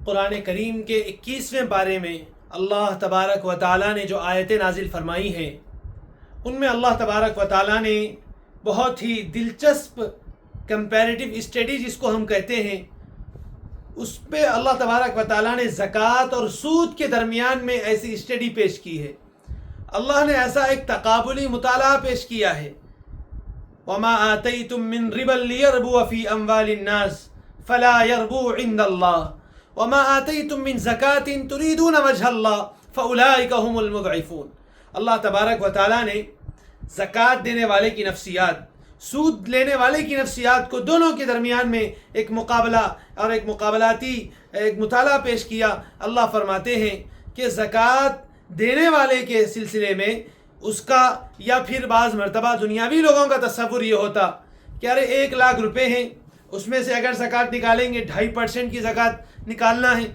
قرآن کریم کے 21ویں پارے میں اللہ تبارک و تعالیٰ نے جو آیتیں نازل فرمائی ہیں ان میں اللہ تبارک و تعالیٰ نے بہت ہی دلچسپ کمپیریٹیو اسٹڈی جس کو ہم کہتے ہیں اس پہ اللہ تبارک و تعالیٰ نے زکوٰۃ اور سود کے درمیان میں ایسی اسٹڈی پیش کی ہے۔ اللہ نے ایسا ایک تقابلی مطالعہ پیش کیا ہے، وَمَا آتَيْتُم مِّن رِّبًا لِيَرْبُوَ فِي أَمْوَالِ النَّاسِ فَلَا يَرْبُو عِندَ اللَّهِ وَمَا آتَيْتُم مِّن زَكَاةٍ تُرِيدُونَ وَجْهَ اللَّهِ فَأُولَٰئِكَ هُمُ الْمُضْعِفُونَ۔ اللہ تبارک و تعالیٰ نے زکوٰۃ دینے والے کی نفسیات، سود لینے والے کی نفسیات کو دونوں کے درمیان میں ایک مقابلہ اور ایک مقابلاتی ایک مطالعہ پیش کیا۔ اللہ فرماتے ہیں کہ زکوٰۃ دینے والے کے سلسلے میں اس کا یا پھر بعض مرتبہ دنیاوی لوگوں کا تصور یہ ہوتا کہ ارے 1,00,000 روپے ہیں، اس میں سے اگر زکوٰۃ نکالیں گے 2.5% کی زکوٰۃ نکالنا ہے،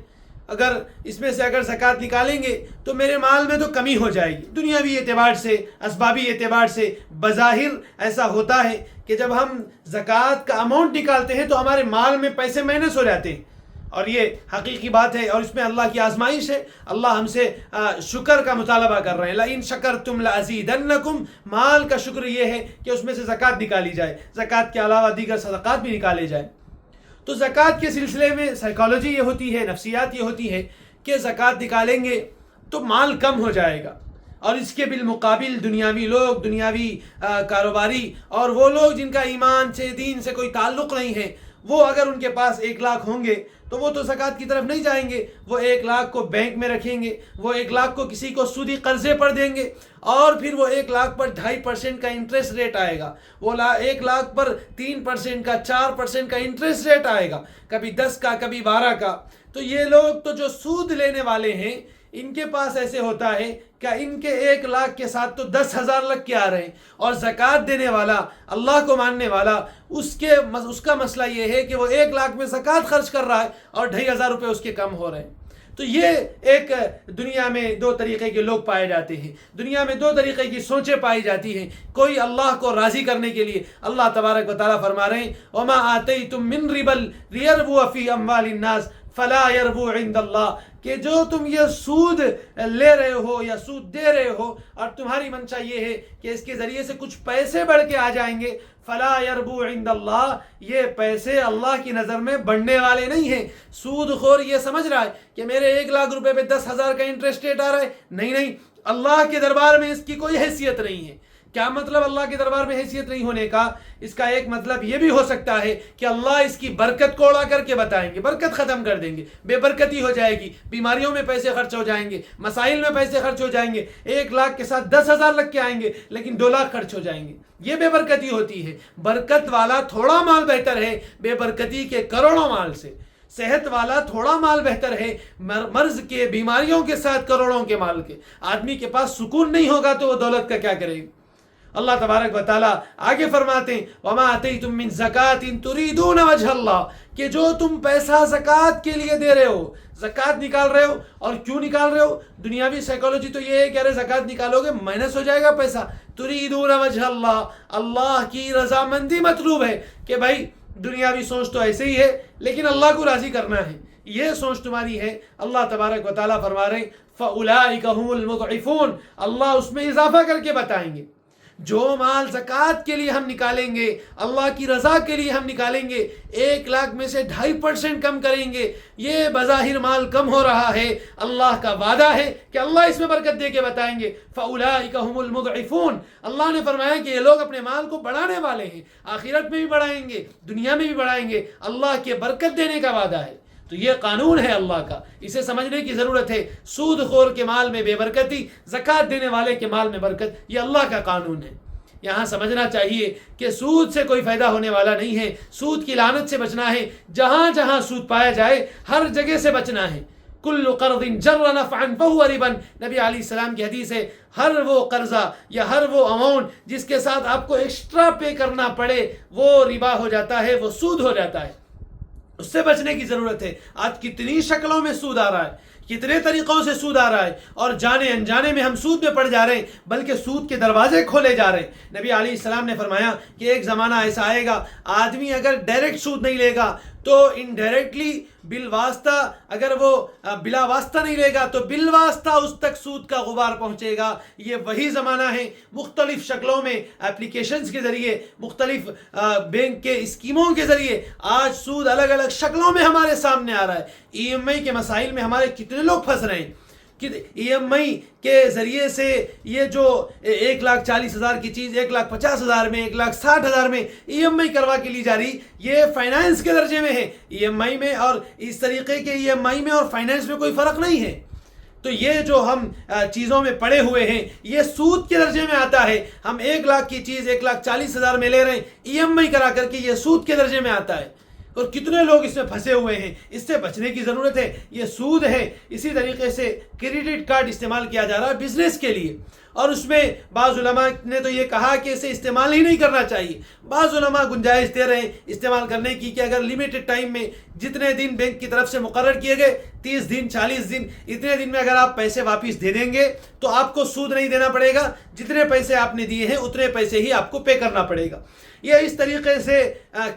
اگر اس میں سے اگر زکوٰۃ نکالیں گے تو میرے مال میں تو کمی ہو جائے گی۔ دنیاوی اعتبار سے، اسبابی اعتبار سے بظاہر ایسا ہوتا ہے کہ جب ہم زکوٰۃ کا اماؤنٹ نکالتے ہیں تو ہمارے مال میں پیسے مائنس ہو جاتے ہیں، اور یہ حقیقی بات ہے اور اس میں اللہ کی آزمائش ہے۔ اللہ ہم سے شکر کا مطالبہ کر رہے ہیں، لَإِن شَكَرْتُمْ لَأَزِيدَنَّكُمْ۔ مال کا شکر یہ ہے کہ اس میں سے زکوٰۃ نکالی جائے، زکوٰۃ کے علاوہ دیگر صدقات بھی نکالے جائیں۔ تو زکوٰۃ کے سلسلے میں سائیکالوجی یہ ہوتی ہے، نفسیات یہ ہوتی ہے کہ زکوٰۃ نکالیں گے تو مال کم ہو جائے گا، اور اس کے بالمقابل دنیاوی لوگ، دنیاوی کاروباری اور وہ لوگ جن کا ایمان سے، دین سے کوئی تعلق نہیں ہے، وہ اگر ان کے پاس 1,00,000 ہوں گے تو وہ تو زکوٰۃ کی طرف نہیں جائیں گے، وہ 1,00,000 کو بینک میں رکھیں گے، وہ 1,00,000 کو کسی کو سودی قرضے پر دیں گے، اور پھر وہ 1,00,000 پر 2.5% کا انٹرسٹ ریٹ آئے گا، وہ 1,00,000 پر 3% کا 4% کا انٹرسٹ ریٹ آئے گا، کبھی 10 کا کبھی 12 کا۔ تو یہ لوگ تو جو سود لینے والے ہیں ان کے پاس ایسے ہوتا ہے کہ ان کے 1,00,000 کے ساتھ تو 10,000 لگ کے آ رہے ہیں، اور زکوٰۃ دینے والا، اللہ کو ماننے والا، اس کا مسئلہ یہ ہے کہ وہ 1,00,000 میں زکوٰۃ خرچ کر رہا ہے اور 2,500 روپے اس کے کم ہو رہے ہیں۔ تو یہ ایک دنیا میں 2 طریقے کے لوگ پائے جاتے ہیں، دنیا میں 2 طریقے کی سوچیں پائی جاتی ہیں۔ کوئی اللہ کو راضی کرنے کے لیے، اللہ تبارک و تعالیٰ فرما رہے ہیں وَمَا آتَيْتُم مِّن رِّبًا لِيَرْبُوَ فِي أَمْوَالِ النَّاسِ فَلَا يَرْبُو عِندَ اللَّهِ، کہ جو تم یہ سود لے رہے ہو یا سود دے رہے ہو اور تمہاری منشا یہ ہے کہ اس کے ذریعے سے کچھ پیسے بڑھ کے آ جائیں گے، فلا يربو عند اللہ، یہ پیسے اللہ کی نظر میں بڑھنے والے نہیں ہیں۔ سود خور یہ سمجھ رہا ہے کہ میرے 1,00,000 روپے پہ 10,000 کا انٹرسٹ ریٹ آ رہا ہے، نہیں، اللہ کے دربار میں اس کی کوئی حیثیت نہیں ہے۔ کیا مطلب اللہ کے دربار میں حیثیت نہیں ہونے کا؟ اس کا ایک مطلب یہ بھی ہو سکتا ہے کہ اللہ اس کی برکت کو اڑا کر کے بتائیں گے، برکت ختم کر دیں گے، بے برکتی ہو جائے گی، بیماریوں میں پیسے خرچ ہو جائیں گے، مسائل میں پیسے خرچ ہو جائیں گے، 1,00,000 کے ساتھ 10,000 لگ کے آئیں گے لیکن 2,00,000 خرچ ہو جائیں گے۔ یہ بے برکتی ہوتی ہے۔ برکت والا تھوڑا مال بہتر ہے بے برکتی کے کروڑوں مال سے۔ صحت والا تھوڑا مال بہتر ہے مرض کے، بیماریوں کے ساتھ کروڑوں کے مال کے۔ آدمی کے پاس سکون نہیں ہوگا تو وہ دولت کا کیا کرے گا؟ اللہ تبارک و تعالیٰ آگے فرماتے ہیں وَمَا آتَيْتُم مِّن زَكَاةٍ تُرِيدُونَ وَجْهَ اللَّهِ، کہ جو تم پیسہ زکوٰۃ کے لیے دے رہے ہو، زکوٰۃ نکال رہے ہو، اور کیوں نکال رہے ہو؟ دنیاوی سائیکالوجی تو یہ ہے کہ ارے زکوٰۃ نکالو گے مائنس ہو جائے گا پیسہ۔ تُرِيدُونَ وَجْهَ اللَّهِ، اللہ کی رضامندی مطلوب ہے کہ بھائی دنیاوی سوچ تو ایسے ہی ہے لیکن اللہ کو راضی کرنا ہے، یہ سوچ تمہاری ہے۔ اللہ تبارک و تعالیٰ فرما رہے ہیں فَأُولَٰئِكَ هُمُ الْمُضْعِفُونَ، اللہ اس میں اضافہ کر کے بتائیں گے۔ جو مال زکوٰۃ کے لیے ہم نکالیں گے، اللہ کی رضا کے لیے ہم نکالیں گے، 1,00,000 میں سے 2.5% کم کریں گے، یہ بظاہر مال کم ہو رہا ہے، اللہ کا وعدہ ہے کہ اللہ اس میں برکت دے کے بتائیں گے۔ فَأُولَٰئِكَ هُمُ الْمُضْعِفُونَ، اللہ نے فرمایا کہ یہ لوگ اپنے مال کو بڑھانے والے ہیں، آخرت میں بھی بڑھائیں گے، دنیا میں بھی بڑھائیں گے، اللہ کے برکت دینے کا وعدہ ہے۔ تو یہ قانون ہے اللہ کا، اسے سمجھنے کی ضرورت ہے۔ سود خور کے مال میں بے برکتی، زکوٰۃ دینے والے کے مال میں برکت، یہ اللہ کا قانون ہے۔ یہاں سمجھنا چاہیے کہ سود سے کوئی فائدہ ہونے والا نہیں ہے، سود کی لعنت سے بچنا ہے، جہاں جہاں سود پایا جائے ہر جگہ سے بچنا ہے۔ کل قرض جر نفعا فهو ربا، نبی علیہ السلام کی حدیث ہے، ہر وہ قرضہ یا ہر وہ اماؤنٹ جس کے ساتھ آپ کو ایکسٹرا پے کرنا پڑے وہ ربا ہو جاتا ہے، وہ سود ہو جاتا ہے، اس سے بچنے کی ضرورت ہے۔ آج کتنی شکلوں میں سود آ رہا ہے، کتنے طریقوں سے سود آ رہا ہے، اور جانے انجانے میں ہم سود میں پڑ جا رہے ہیں، بلکہ سود کے دروازے کھولے جا رہے ہیں۔ نبی علیہ السلام نے فرمایا کہ ایک زمانہ ایسا آئے گا، آدمی اگر ڈائریکٹ سود نہیں لے گا تو انڈائریکٹلی بالواسطہ اگر وہ بلا واسطہ نہیں لے گا تو بالواسطہ اس تک سود کا غبار پہنچے گا. یہ وہی زمانہ ہے مختلف شکلوں میں اپلیکیشنز کے ذریعے, مختلف بینک کے اسکیموں کے ذریعے آج سود الگ الگ شکلوں میں ہمارے سامنے آ رہا ہے. ای ایم آئی کے مسائل میں ہمارے کتنے لوگ پھنس رہے ہیں کہ ای ایم آئی کے ذریعے سے یہ جو 1,40,000 کی چیز 1,50,000 میں 1,60,000 میں ای ایم آئی کروا کے لی جا رہی, یہ فائنانس کے درجے میں ہے. ای ایم آئی میں اور اس طریقے کے ای ایم آئی میں اور فائنانس میں کوئی فرق نہیں ہے. تو یہ جو ہم چیزوں میں پڑے ہوئے ہیں یہ سود کے درجے میں آتا ہے. ہم 1 لاکھ کی چیز 1,40,000 میں لے رہے ہیں ای ایم آئی کرا کر کے, یہ سود کے درجے میں آتا ہے. اور کتنے لوگ اس میں پھنسے ہوئے ہیں. اس سے بچنے کی ضرورت ہے, یہ سود ہے. اسی طریقے سے کریڈٹ کارڈ استعمال کیا جا رہا ہے بزنس کے لیے, اور اس میں بعض علماء نے تو یہ کہا کہ اسے استعمال ہی نہیں کرنا چاہیے. بعض علماء گنجائش دے رہے ہیں استعمال کرنے کی کہ اگر لمیٹڈ ٹائم میں جتنے دن بینک کی طرف سے مقرر کیے گئے 30 دن 40 دن, اتنے دن میں اگر آپ پیسے واپس دے دیں گے تو آپ کو سود نہیں دینا پڑے گا. جتنے پیسے آپ نے دیے ہیں اتنے پیسے ہی آپ کو پے کرنا پڑے گا. یہ اس طریقے سے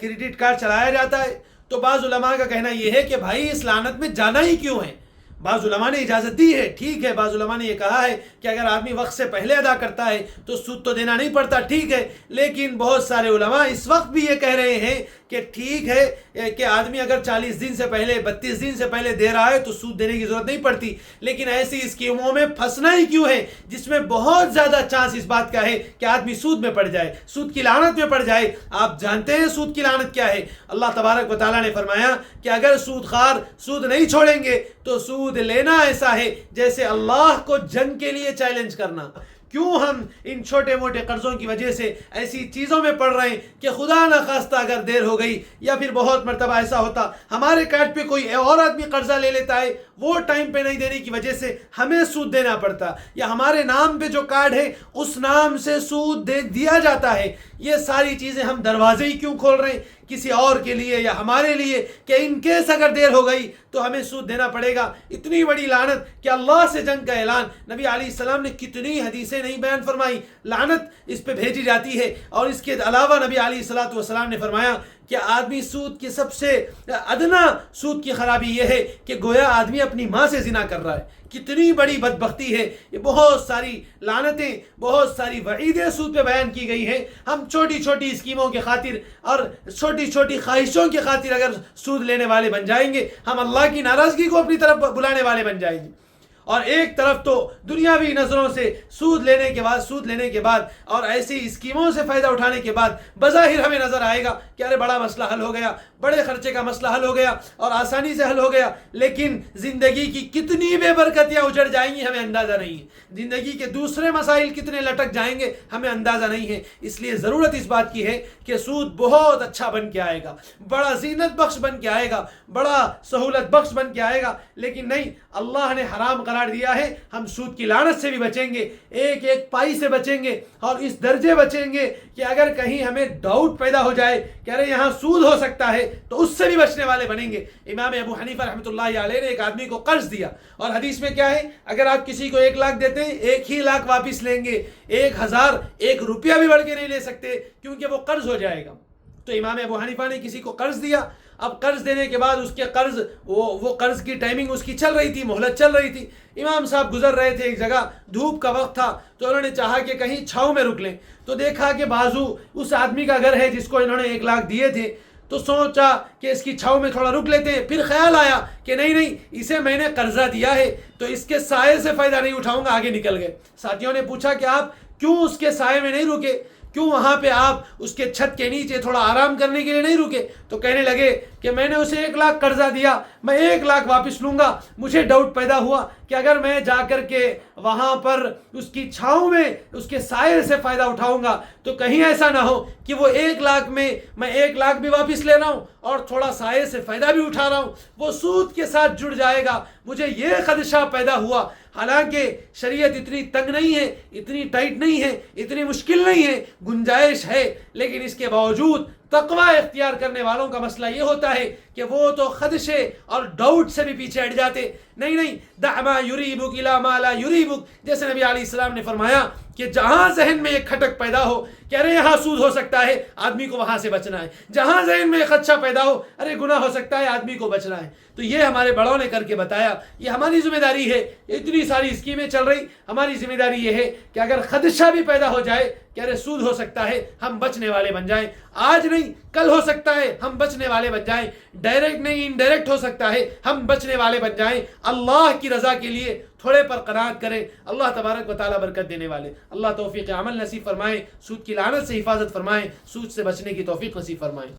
کریڈٹ کارڈ چلایا جاتا ہے. تو بعض علماء کا کہنا یہ ہے کہ بھائی اس لعنت میں جانا ہی کیوں ہے. بعض علماء نے اجازت دی ہے, ٹھیک ہے. بعض علماء نے یہ کہا ہے کہ اگر آدمی وقت سے پہلے ادا کرتا ہے تو سود تو دینا نہیں پڑتا, ٹھیک ہے. لیکن بہت سارے علماء اس وقت بھی یہ کہہ رہے ہیں کہ ٹھیک ہے کہ آدمی اگر 40 دن سے پہلے 32 دن سے پہلے دے رہا ہے تو سود دینے کی ضرورت نہیں پڑتی. لیکن ایسی اسکیموں میں پھنسنا ہی کیوں ہے جس میں بہت زیادہ چانس اس بات کا ہے کہ آدمی سود میں پڑ جائے, سود کی لعنت میں پڑ جائے. آپ جانتے ہیں سود کی لعنت کیا ہے. اللہ تبارک و تعالیٰ نے فرمایا کہ اگر سود خار سود نہیں چھوڑیں گے تو سود لینا ایسا ہے جیسے اللہ کو جنگ کے لیے چیلنج کرنا. کیوں ہم ان چھوٹے موٹے قرضوں کی وجہ سے ایسی چیزوں میں پڑ رہے ہیں کہ خدا نخواستہ اگر دیر ہو گئی یا پھر بہت مرتبہ ایسا ہوتا ہمارے کارڈ پہ کوئی اور آدمی قرضہ لے لیتا ہے, وہ ٹائم پہ نہیں دینے کی وجہ سے ہمیں سود دینا پڑتا, یا ہمارے نام پہ جو کارڈ ہے اس نام سے سود دیا جاتا ہے. یہ ساری چیزیں ہم دروازے ہی کیوں کھول رہے ہیں کسی اور کے لیے یا ہمارے لیے کہ ان کیس اگر دیر ہو گئی تو ہمیں سود دینا پڑے گا. اتنی بڑی لعنت کہ اللہ سے جنگ کا اعلان نبی علیہ السلام نے کتنی حدیثیں نہیں بیان فرمائی, لعنت اس پہ بھیجی جاتی ہے. اور اس کے علاوہ نبی علیہ السلام نے فرمایا کہ آدمی سود کی سب سے ادنا سود کی خرابی یہ ہے کہ گویا آدمی اپنی ماں سے زنا کر رہا ہے. کتنی بڑی بدبختی ہے. یہ بہت ساری لعنتیں, بہت ساری وعیدیں سود پہ بیان کی گئی ہیں. ہم چھوٹی چھوٹی اسکیموں کے خاطر اور چھوٹی چھوٹی خواہشوں کی خاطر اگر سود لینے والے بن جائیں گے, ہم اللہ کی ناراضگی کو اپنی طرف بلانے والے بن جائیں گے. اور ایک طرف تو دنیاوی نظروں سے سود لینے کے بعد اور ایسی اسکیموں سے فائدہ اٹھانے کے بعد بظاہر ہمیں نظر آئے گا کہ ارے بڑا مسئلہ حل ہو گیا, بڑے خرچے کا مسئلہ حل ہو گیا اور آسانی سے حل ہو گیا. لیکن زندگی کی کتنی بے برکتیاں اجڑ جائیں گی ہمیں اندازہ نہیں ہے. زندگی کے دوسرے مسائل کتنے لٹک جائیں گے ہمیں اندازہ نہیں ہے. اس لیے ضرورت اس بات کی ہے کہ سود بہت اچھا بن کے آئے گا, بڑا زینت بخش بن کے آئے گا, بڑا سہولت بخش بن کے آئے گا. لیکن نہیں, اللہ نے حرام قرار دیا ہے. ہم سود کی لعنت سے بھی بچیں گے, ایک ایک پائی سے بچیں گے, اور اس درجے بچیں گے کہ اگر کہیں ہمیں ڈاؤٹ پیدا ہو جائے کہ ارے یہاں سود ہو سکتا ہے تو اس سے بھی بچنے والے بنیں گے. امام ابو حنیفہ رحمۃ اللہ علیہ نے ایک آدمی کو قرض دیا, اور حدیث میں کیا ہے, اگر آپ کسی کو 1 لاکھ دیتے ہیں 1 ہی لاکھ واپس لیں گے, 1000 1 روپیہ بھی بڑھ کے نہیں لے سکتے کیونکہ وہ قرض ہو جائے گا. تو امام ابو حنیفہ نے کسی کو قرض دیا. اب قرض دینے کے بعد اس کے قرض وہ قرض کی ٹائمنگ اس کی چل رہی تھی, مہلت چل رہی تھی. امام صاحب گزر رہے تھے ایک جگہ, دھوپ کا وقت تھا, تو انہوں نے چاہا کہ کہیں چھاؤں میں رک لیں. تو دیکھا کہ بازو اس آدمی کا گھر ہے جس کو انہوں نے 1 لاکھ دیے تھے. تو سوچا کہ اس کی چھاؤں میں تھوڑا رک لیتے ہیں. پھر خیال آیا کہ نہیں, اسے میں نے قرضہ دیا ہے تو اس کے سائے سے فائدہ نہیں اٹھاؤں گا. آگے نکل گئے. ساتھیوں نے پوچھا کہ آپ کیوں اس کے سائے میں نہیں رکے, کیوں وہاں پہ آپ اس کے چھت کے نیچے تھوڑا آرام کرنے کے لیے نہیں رکے؟ تو کہنے لگے کہ میں نے اسے 1 لاکھ قرضہ دیا, میں 1 لاکھ واپس لوں گا. مجھے ڈاؤٹ پیدا ہوا کہ اگر میں جا کر کے وہاں پر اس کی چھاؤں میں اس کے سائے سے فائدہ اٹھاؤں گا تو کہیں ایسا نہ ہو کہ وہ 1 لاکھ میں 1 لاکھ بھی واپس لے رہا ہوں اور تھوڑا سائے سے فائدہ بھی اٹھا رہا ہوں, وہ سود کے ساتھ جڑ جائے گا. مجھے یہ خدشہ پیدا ہوا. حالانکہ شریعت اتنی تنگ نہیں ہے, اتنی ٹائٹ نہیں ہے, اتنی مشکل نہیں ہے, گنجائش ہے. لیکن اس کے باوجود تقوی اختیار کرنے والوں کا مسئلہ یہ ہوتا ہے کہ وہ تو خدشے اور ڈاؤٹ سے بھی پیچھے ہٹ جاتے. نہیں, دع ما یریبک الی ما لا یریبک, جیسے نبی علیہ السلام نے فرمایا کہ جہاں ذہن میں ایک کھٹک پیدا ہو کہ ارے یہاں سود ہو سکتا ہے، آدمی کو وہاں سے بچنا ہے، جہاں ذہن میں ایک خدشہ پیدا ہو ارے گناہ ہو سکتا ہے، آدمی کو بچنا ہے، تو یہ ہمارے بڑوں نے کر کے بتایا، یہ ہماری ذمہ داری ہے۔ اتنی ساری اسکیمیں چل رہی، ہماری ذمہ داری یہ ہے کہ اگر خدشہ بھی پیدا ہو جائے کہ ارے سود ہو سکتا ہے، ہم بچنے والے بن جائیں، آج نہیں کل ہو سکتا ہے، ہم بچنے والے بن جائیں، ڈائریکٹ نہیں انڈائریکٹ ہو سکتا ہے، ہم بچنے والے بن جائیں، اللہ کی رضا کے لیے تھوڑے پر قناعت کریں۔ اللہ تبارک و تعالیٰ برکت دینے والے، اللہ توفیق عمل نصیب فرمائے، سود کی لعنت سے حفاظت فرمائے، سود سے بچنے کی توفیق نصیب فرمائے۔